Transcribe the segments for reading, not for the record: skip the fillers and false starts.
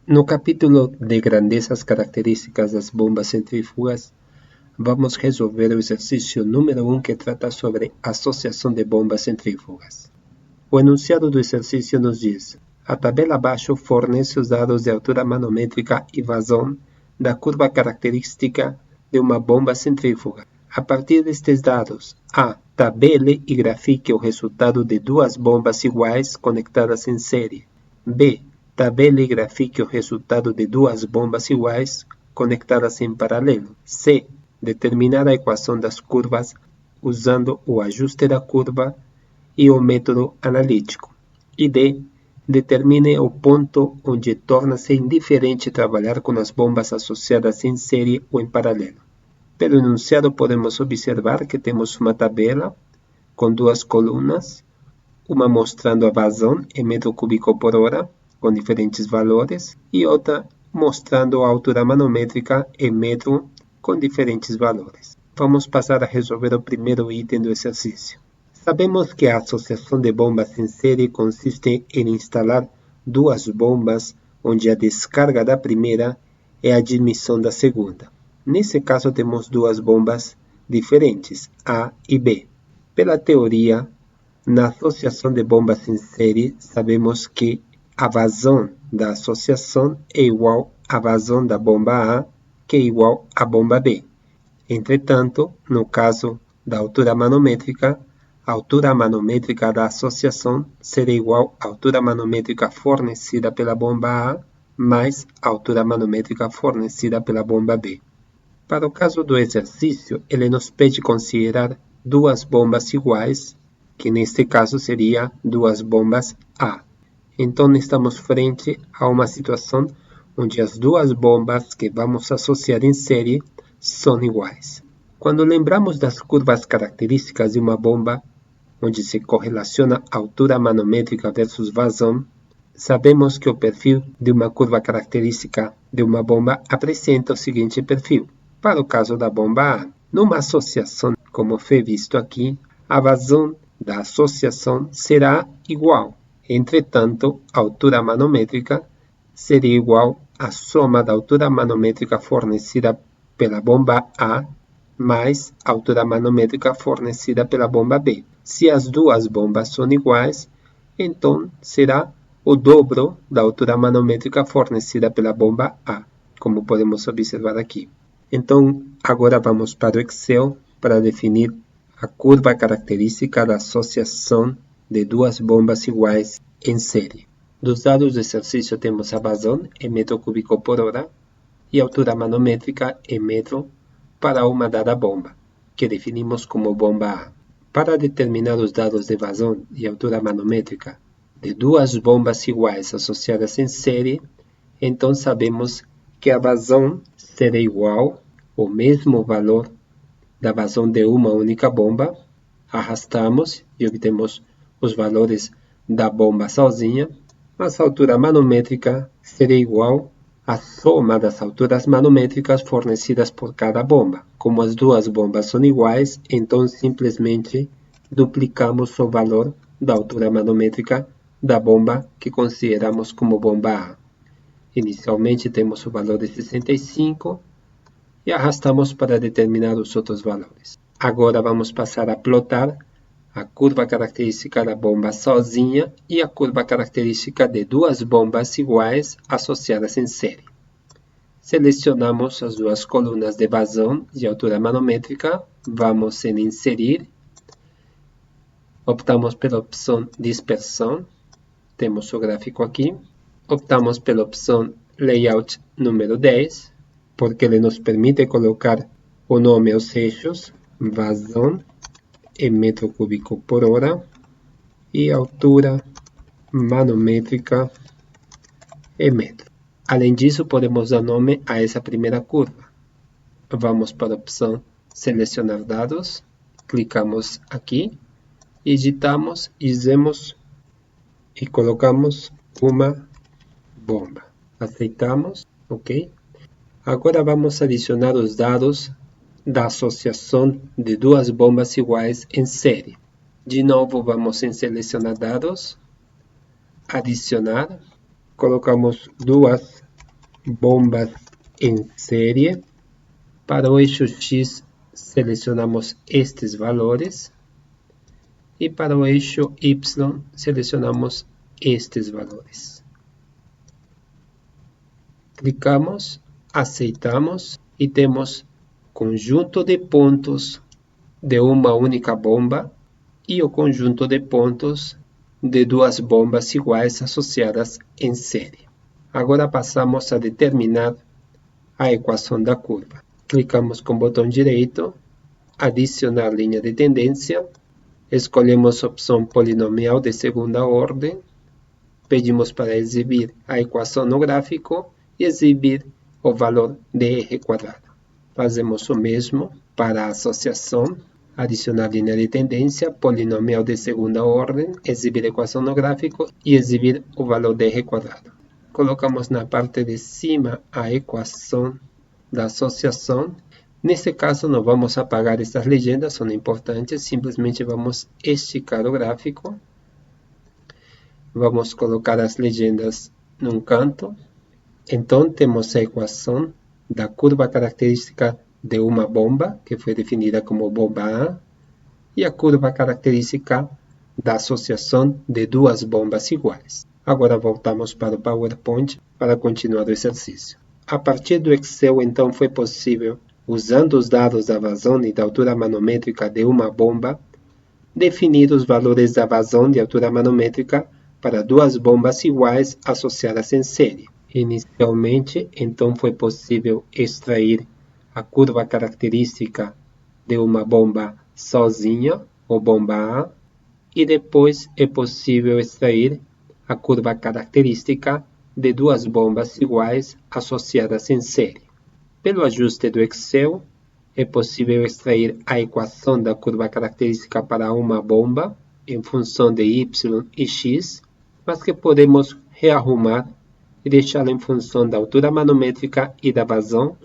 No capítulo de grandezas características das bombas centrífugas, vamos resolver o exercício número 1 que trata sobre associação de bombas centrífugas. O enunciado do exercício nos diz: a tabela abaixo fornece os dados de altura manométrica e vazão da curva característica de uma bomba centrífuga. A partir destes dados, A. Tabele e grafique o resultado de duas bombas iguais conectadas em série. B. Tabele e grafique o resultado de duas bombas iguais conectadas em paralelo. C. Determinar a equação das curvas usando o ajuste da curva e o método analítico. E D. Determine o ponto onde torna-se indiferente trabalhar com as bombas associadas em série ou em paralelo. Pelo enunciado podemos observar que temos uma tabela com duas colunas, uma mostrando a vazão em metro cúbico por hora, com diferentes valores, e outra mostrando a altura manométrica em metro com diferentes valores. Vamos passar a resolver o primeiro item do exercício. Sabemos que a associação de bombas em série consiste em instalar duas bombas onde a descarga da primeira é a admissão da segunda. Nesse caso temos duas bombas diferentes, A e B. Pela teoria, na associação de bombas em série, sabemos que a vazão da associação é igual à vazão da bomba A, que é igual à bomba B. Entretanto, no caso da altura manométrica, a altura manométrica da associação será igual à altura manométrica fornecida pela bomba A mais a altura manométrica fornecida pela bomba B. Para o caso do exercício, ele nos pede considerar duas bombas iguais, que neste caso seria duas bombas A. Então, estamos frente a uma situação onde as duas bombas que vamos associar em série são iguais. Quando lembramos das curvas características de uma bomba, onde se correlaciona a altura manométrica versus vazão, sabemos que o perfil de uma curva característica de uma bomba apresenta o seguinte perfil. Para o caso da bomba A, numa associação, como foi visto aqui, a vazão da associação será igual. Entretanto, a altura manométrica seria igual à soma da altura manométrica fornecida pela bomba A mais a altura manométrica fornecida pela bomba B. Se as duas bombas são iguais, então será o dobro da altura manométrica fornecida pela bomba A, como podemos observar aqui. Então, agora vamos para o Excel para definir a curva característica da associação de duas bombas iguais em série. Dos dados do exercício temos a vazão em metro cúbico por hora e a altura manométrica em metro para uma dada bomba, que definimos como bomba A. Para determinar os dados de vazão e altura manométrica de duas bombas iguais associadas em série, então sabemos que a vazão será igual ao mesmo valor da vazão de uma única bomba. Arrastamos e obtemos os valores da bomba sozinha, mas a altura manométrica será igual à soma das alturas manométricas fornecidas por cada bomba. Como as duas bombas são iguais, então simplesmente duplicamos o valor da altura manométrica da bomba que consideramos como bomba A. Inicialmente temos o valor de 65 e arrastamos para determinar os outros valores. Agora vamos passar a plotar a curva característica da bomba sozinha e a curva característica de duas bombas iguais associadas em série. Selecionamos as duas colunas de vazão e altura manométrica, vamos em inserir, optamos pela opção dispersão, temos o gráfico aqui, optamos pela opção layout número 10, porque ele nos permite colocar o nome aos eixos, vazão em metro cúbico por hora e altura manométrica em metro. Além disso, podemos dar nome a essa primeira curva. Vamos para a opção selecionar dados, clicamos aqui, digitamos e dizemos e colocamos uma bomba. Aceitamos, ok? Agora vamos adicionar os dados da associação de duas bombas iguais em série. De novo, vamos em selecionar dados, adicionar, colocamos duas bombas em série. Para o eixo X, selecionamos estes valores. E para o eixo Y, selecionamos estes valores. Clicamos, aceitamos e temos conjunto de pontos de uma única bomba e o conjunto de pontos de duas bombas iguais associadas em série. Agora passamos a determinar a equação da curva. Clicamos com o botão direito, adicionar linha de tendência, escolhemos a opção polinomial de segunda ordem, pedimos para exibir a equação no gráfico e exibir o valor de r quadrado. Fazemos o mesmo para a associação, adicionar linha de tendência, polinomial de segunda ordem, exibir a equação no gráfico e exibir o valor de r quadrado. Colocamos na parte de cima a equação da associação. Neste caso, não vamos apagar estas legendas, são importantes, simplesmente vamos esticar o gráfico. Vamos colocar as legendas num canto. Então, temos a equação da curva característica de uma bomba, que foi definida como bomba A, e a curva característica da associação de duas bombas iguais. Agora voltamos para o PowerPoint para continuar o exercício. A partir do Excel, então, foi possível, usando os dados da vazão e da altura manométrica de uma bomba, definir os valores da vazão de altura manométrica para duas bombas iguais associadas em série. Inicialmente, então, foi possível extrair a curva característica de uma bomba sozinha, ou bomba A, e depois é possível extrair a curva característica de duas bombas iguais associadas em série. Pelo ajuste do Excel, é possível extrair a equação da curva característica para uma bomba em função de y e x, mas que podemos rearrumar e deixá-la em função da altura manométrica e da vazão.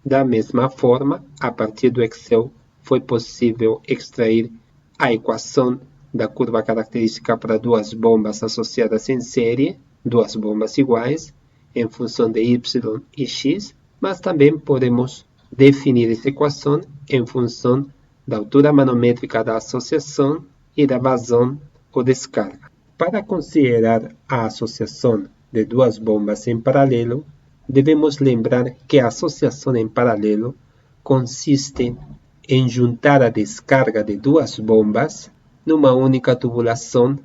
Da mesma forma, a partir do Excel, foi possível extrair a equação da curva característica para duas bombas associadas em série, duas bombas iguais, em função de y e x, mas também podemos definir essa equação em função da altura manométrica da associação e da vazão ou descarga. Para considerar a associação de duas bombas em paralelo, devemos lembrar que a associação em paralelo consiste em juntar a descarga de duas bombas numa única tubulação,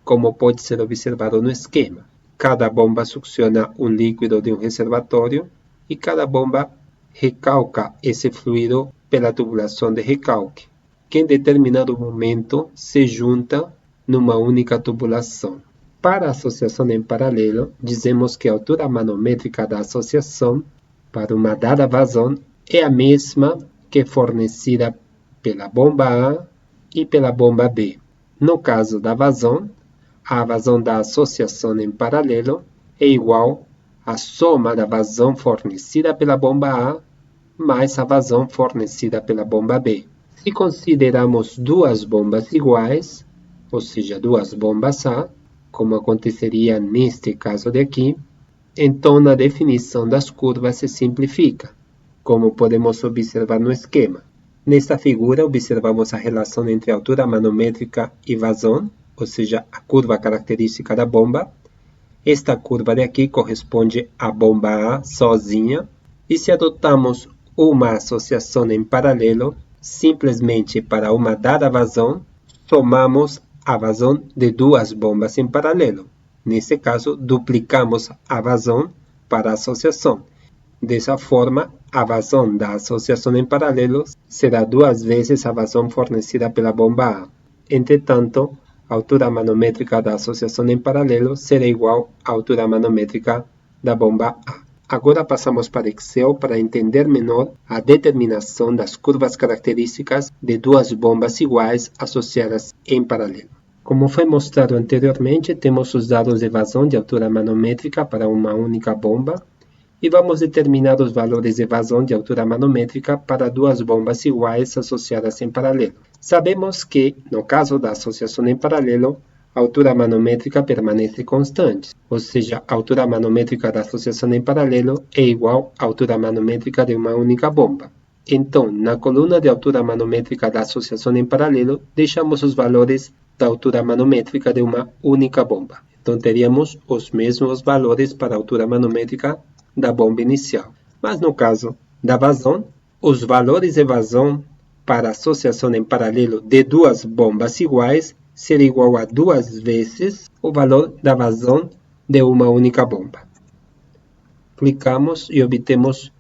como pode ser observado no esquema. Cada bomba succiona um líquido de um reservatório e cada bomba recalca esse fluido pela tubulação de recalque, que em determinado momento se junta numa única tubulação. Para a associação em paralelo, dizemos que a altura manométrica da associação para uma dada vazão é a mesma que fornecida pela bomba A e pela bomba B. No caso da vazão, a vazão da associação em paralelo é igual à soma da vazão fornecida pela bomba A mais a vazão fornecida pela bomba B. Se consideramos duas bombas iguais, ou seja, duas bombas A, como aconteceria neste caso de aqui, então a definição das curvas se simplifica, como podemos observar no esquema. Nesta figura, observamos a relação entre a altura manométrica e vazão, ou seja, a curva característica da bomba. Esta curva de aqui corresponde à bomba A sozinha, e se adotamos uma associação em paralelo, simplesmente para uma dada vazão, somamos a vazão de duas bombas em paralelo. Nesse caso, duplicamos a vazão para a associação. Dessa forma, a vazão da associação em paralelo será duas vezes a vazão fornecida pela bomba A. Entretanto, a altura manométrica da associação em paralelo será igual à altura manométrica da bomba A. Agora passamos para Excel para entender melhor a determinação das curvas características de duas bombas iguais associadas em paralelo. Como foi mostrado anteriormente, temos os dados de vazão de altura manométrica para uma única bomba e vamos determinar os valores de vazão de altura manométrica para duas bombas iguais associadas em paralelo. Sabemos que, no caso da associação em paralelo, a a altura manométrica permanece constante, ou seja, a altura manométrica da associação em paralelo é igual à altura manométrica de uma única bomba. Então, na coluna de altura manométrica da associação em paralelo, deixamos os valores da altura manométrica de uma única bomba. Então, teríamos os mesmos valores para a altura manométrica da bomba inicial. Mas no caso da vazão, os valores de vazão para a associação em paralelo de duas bombas iguais será igual a 2 vezes o valor da vazão de uma única bomba. Clicamos e obtemos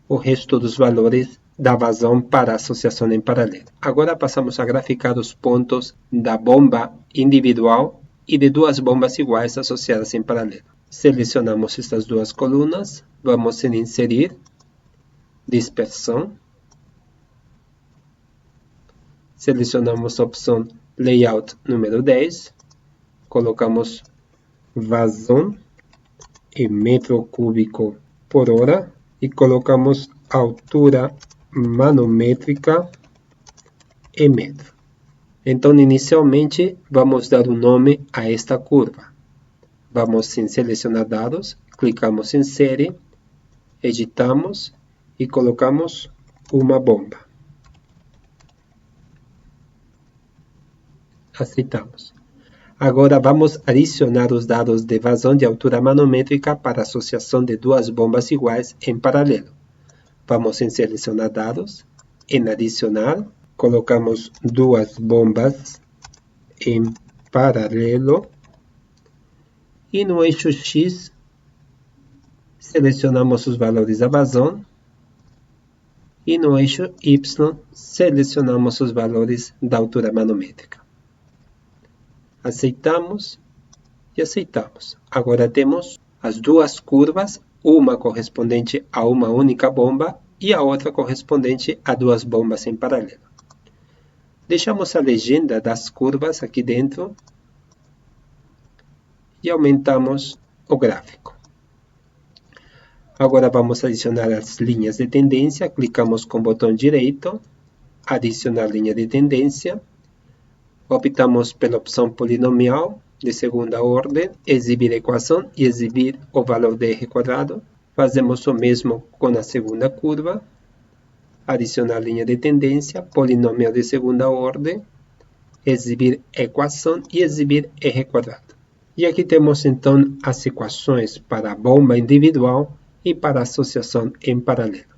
o resto dos valores da vazão para a associação em paralelo. Agora passamos a graficar os pontos da bomba individual e de duas bombas iguais associadas em paralelo. Selecionamos estas duas colunas, vamos em Inserir, Dispersão. Selecionamos a opção Layout número 10, colocamos vazão em metro cúbico por hora e colocamos altura manométrica em metro. Então, inicialmente, vamos dar um nome a esta curva. Vamos em Selecionar dados, clicamos em Série, editamos e colocamos uma bomba. Aceitamos. Agora vamos adicionar os dados de vazão de altura manométrica para a associação de duas bombas iguais em paralelo. Vamos em Selecionar dados, em Adicionar, colocamos duas bombas em paralelo e no eixo X selecionamos os valores da vazão e no eixo Y selecionamos os valores da altura manométrica. Aceitamos e aceitamos. Agora temos as duas curvas, uma correspondente a uma única bomba e a outra correspondente a duas bombas em paralelo. Deixamos a legenda das curvas aqui dentro e aumentamos o gráfico. Agora vamos adicionar as linhas de tendência. Clicamos com o botão direito, adicionar linha de tendência. Optamos pela opção polinomial de segunda ordem, exibir equação e exibir o valor de r². Fazemos o mesmo com a segunda curva. Adicionar linha de tendência, polinomial de segunda ordem, exibir equação e exibir r². E aqui temos então as equações para a bomba individual e para a associação em paralelo.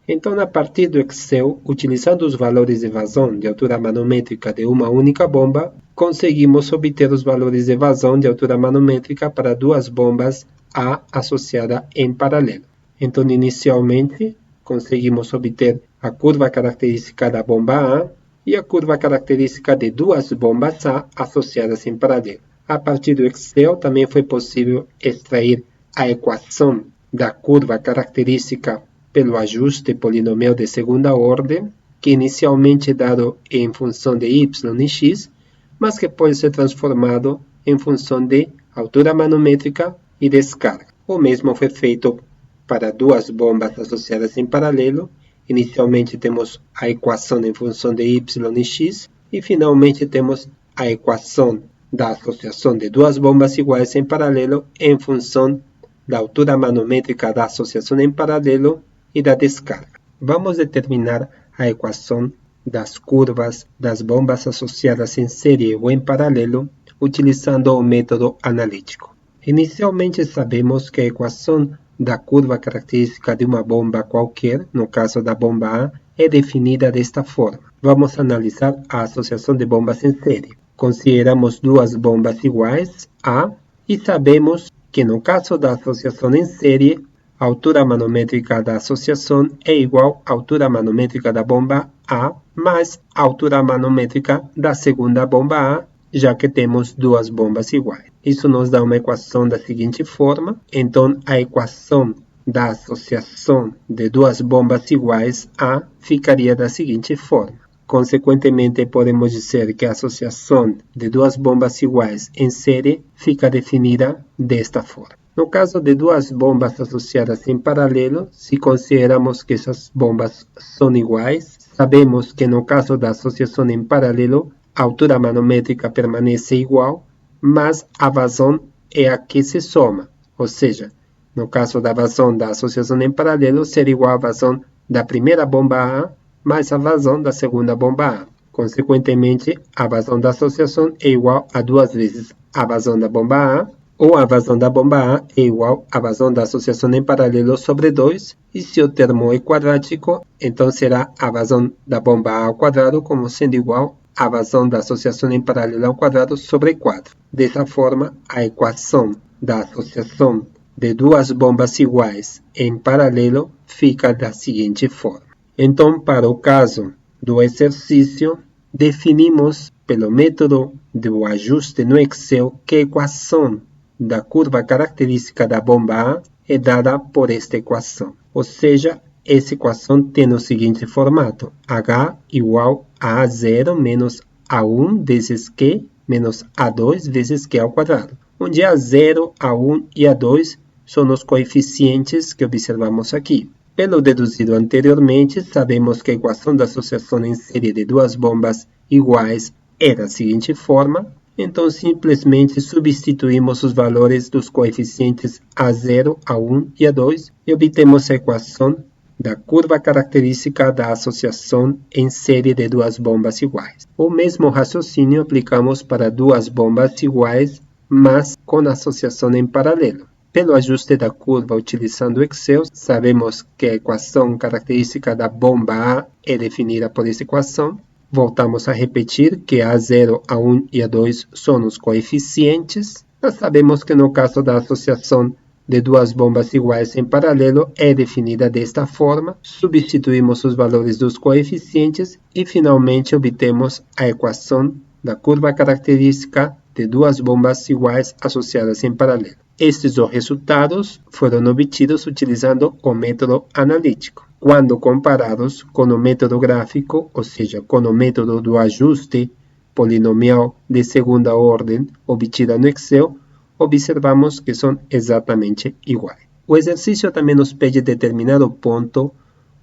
Então, a partir do Excel, utilizando os valores de vazão de altura manométrica de uma única bomba, conseguimos obter os valores de vazão de altura manométrica para duas bombas A associadas em paralelo. Então, inicialmente, conseguimos obter a curva característica da bomba A e a curva característica de duas bombas A associadas em paralelo. A partir do Excel, também foi possível extrair a equação da curva característica pelo ajuste polinomial de segunda ordem, que inicialmente é dado em função de y e x, mas que pode ser transformado em função de altura manométrica e descarga. O mesmo foi feito para duas bombas associadas em paralelo. Inicialmente temos a equação em função de y e x, e finalmente temos a equação da associação de duas bombas iguais em paralelo em função da altura manométrica da associação em paralelo e da descarga. Vamos determinar a equação das curvas das bombas associadas em série ou em paralelo utilizando o método analítico. Inicialmente sabemos que a equação da curva característica de uma bomba qualquer, no caso da bomba A, é definida desta forma. Vamos analisar a associação de bombas em série. Consideramos duas bombas iguais, A, e sabemos que no caso da associação em série, a altura manométrica da associação é igual à altura manométrica da bomba A mais a altura manométrica da segunda bomba A, já que temos duas bombas iguais. Isso nos dá uma equação da seguinte forma. Então, a equação da associação de duas bombas iguais A ficaria da seguinte forma. Consequentemente, podemos dizer que a associação de duas bombas iguais em série fica definida desta forma. No caso de duas bombas associadas em paralelo, se consideramos que essas bombas são iguais, sabemos que no caso da associação em paralelo, a altura manométrica permanece igual, mas a vazão é a que se soma. Ou seja, no caso da vazão da associação em paralelo, será igual à vazão da primeira bomba A mais a vazão da segunda bomba A. Consequentemente, a vazão da associação é igual a 2 vezes a vazão da bomba A, ou a vazão da bomba A é igual à vazão da associação em paralelo sobre 2, e se o termo é quadrático, então será a vazão da bomba A ao quadrado como sendo igual à vazão da associação em paralelo ao quadrado sobre 4. Dessa forma, a equação da associação de duas bombas iguais em paralelo fica da seguinte forma. Então, para o caso do exercício, definimos pelo método do ajuste no Excel que a equação da curva característica da bomba A é dada por esta equação. Ou seja, essa equação tem o seguinte formato: H igual a A0 menos A1 vezes Q menos A2 vezes Q ao quadrado, onde A0, A1 e A2 são os coeficientes que observamos aqui. Pelo deduzido anteriormente, sabemos que a equação da associação em série de duas bombas iguais é da seguinte forma, então simplesmente substituímos os valores dos coeficientes A0, A1 e A2 e obtemos a equação da curva característica da associação em série de duas bombas iguais. O mesmo raciocínio aplicamos para duas bombas iguais, mas com associação em paralelo. Pelo ajuste da curva utilizando o Excel, sabemos que a equação característica da bomba A é definida por essa equação. Voltamos a repetir que A0, A1 e A2 são os coeficientes. Nós sabemos que no caso da associação de duas bombas iguais em paralelo é definida desta forma. Substituímos os valores dos coeficientes e finalmente obtemos a equação da curva característica de duas bombas iguais associadas em paralelo. Estes os resultados foram obtidos utilizando o método analítico. Quando comparados com o método gráfico, ou seja, com o método do ajuste polinomial de segunda ordem obtida no Excel, observamos que são exatamente iguais. O exercício também nos pede determinar o ponto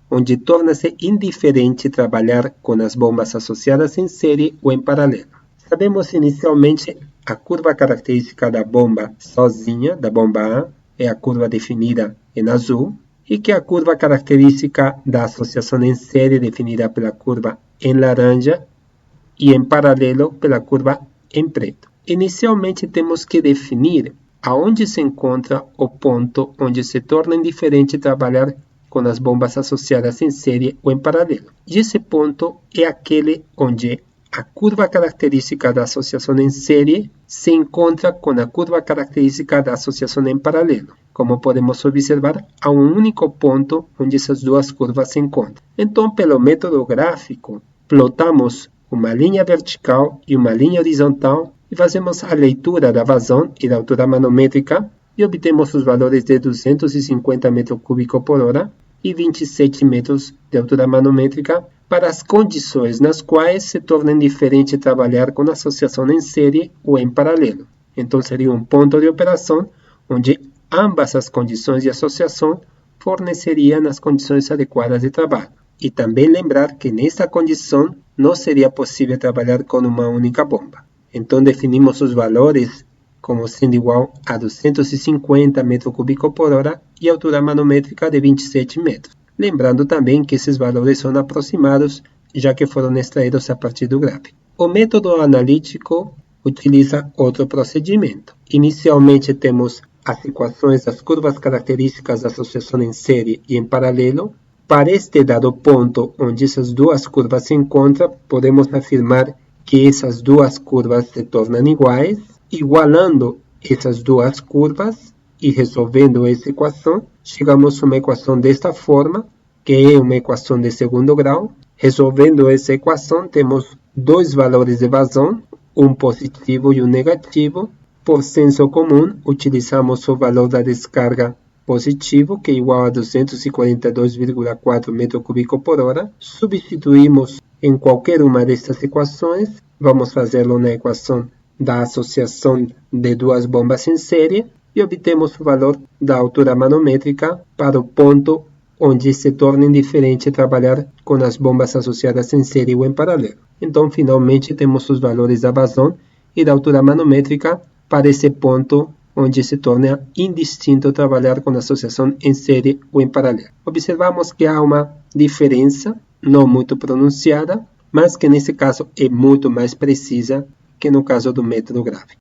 onde torna-se indiferente trabalhar com as bombas associadas em série ou em paralelo. Sabemos inicialmente a curva característica da bomba sozinha, da bomba A, é a curva definida em azul, e que a curva característica da associação em série definida pela curva em laranja e em paralelo pela curva em preto. Inicialmente temos que definir aonde se encontra o ponto onde se torna indiferente trabalhar com as bombas associadas em série ou em paralelo. E esse ponto é aquele onde a curva característica da associação em série se encontra com a curva característica da associação em paralelo. Como podemos observar, há um único ponto onde essas duas curvas se encontram. Então, pelo método gráfico, plotamos uma linha vertical e uma linha horizontal e fazemos a leitura da vazão e da altura manométrica e obtemos os valores de 250 m3 por hora e 27 metros de altura manométrica para as condições nas quais se torna indiferente trabalhar com associação em série ou em paralelo. Então, seria um ponto de operação onde ambas as condições de associação forneceriam as condições adequadas de trabalho. E também lembrar que nesta condição não seria possível trabalhar com uma única bomba. Então, definimos os valores como sendo igual a 250 m3 por hora e altura manométrica de 27 metros. Lembrando também que esses valores são aproximados, já que foram extraídos a partir do gráfico. O método analítico utiliza outro procedimento. Inicialmente temos as equações das curvas características da associação em série e em paralelo. Para este dado ponto onde essas duas curvas se encontram, podemos afirmar que essas duas curvas se tornam iguais, igualando essas duas curvas e resolvendo essa equação, chegamos a uma equação desta forma, que é uma equação de segundo grau. Resolvendo essa equação, temos dois valores de vazão, um positivo e um negativo. Por senso comum, utilizamos o valor da descarga positivo, que é igual a 242,4 m3 por hora. Substituímos em qualquer uma destas equações. Vamos fazê-lo na equação da associação de duas bombas em série e obtemos o valor da altura manométrica para o ponto onde se torna indiferente trabalhar com as bombas associadas em série ou em paralelo. Então, finalmente, temos os valores da vazão e da altura manométrica para esse ponto onde se torna indistinto trabalhar com associação em série ou em paralelo. Observamos que há uma diferença, não muito pronunciada, mas que nesse caso é muito mais precisa que no caso do método gráfico.